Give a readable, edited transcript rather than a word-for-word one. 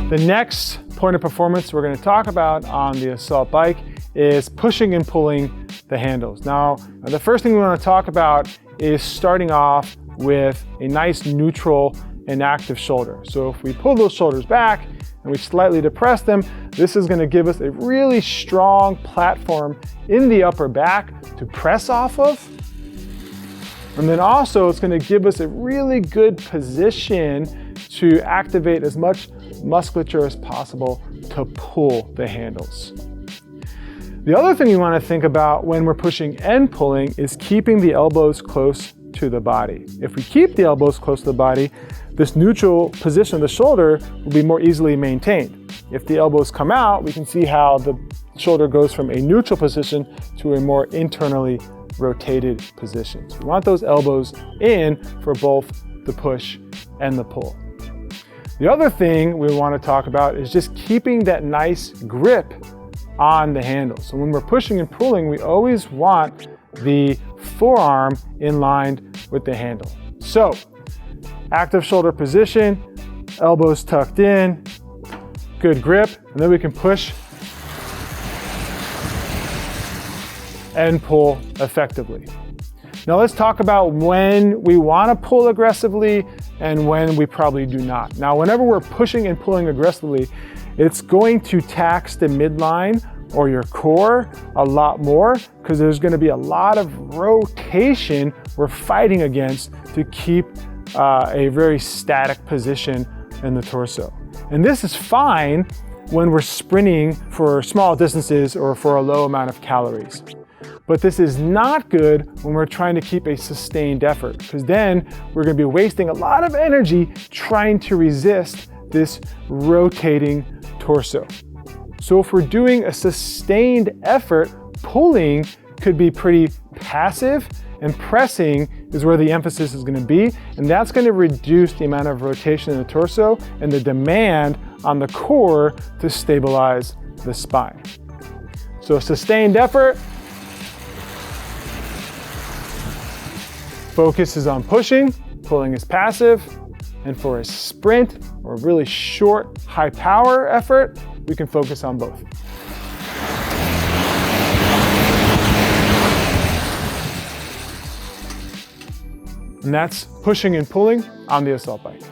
The next point of performance we're going to talk about on the Assault bike is pushing and pulling the handles. Now, the first thing we want to talk about is starting off with a nice neutral and active shoulder. So if we pull those shoulders back and we slightly depress them, this is going to give us a really strong platform in the upper back to press off of. And then also it's going to give us a really good position to activate as much musculature as possible to pull the handles. The other thing we want to think about when we're pushing and pulling is keeping the elbows close to the body. If we keep the elbows close to the body, this neutral position of the shoulder will be more easily maintained. If the elbows come out, we can see how the shoulder goes from a neutral position to a more internally rotated position. So we want those elbows in for both the push and the pull. The other thing we want to talk about is just keeping that nice grip on the handle. So when we're pushing and pulling, we always want the forearm in line with the handle. So active shoulder position, elbows tucked in, good grip, and then we can push and pull effectively. Now let's talk about when we want to pull aggressively and when we probably do not. Now, whenever we're pushing and pulling aggressively, it's going to tax the midline or your core a lot more because there's going to be a lot of rotation we're fighting against to keep a very static position in the torso. And this is fine when we're sprinting for small distances or for a low amount of calories. But this is not good when we're trying to keep a sustained effort, because then we're going to be wasting a lot of energy trying to resist this rotating torso. So if we're doing a sustained effort, pulling could be pretty passive, and pressing is where the emphasis is going to be, and that's going to reduce the amount of rotation in the torso and the demand on the core to stabilize the spine. So sustained effort, focus is on pushing, pulling is passive, and for a sprint or a really short, high power effort, we can focus on both. And that's pushing and pulling on the Assault bike.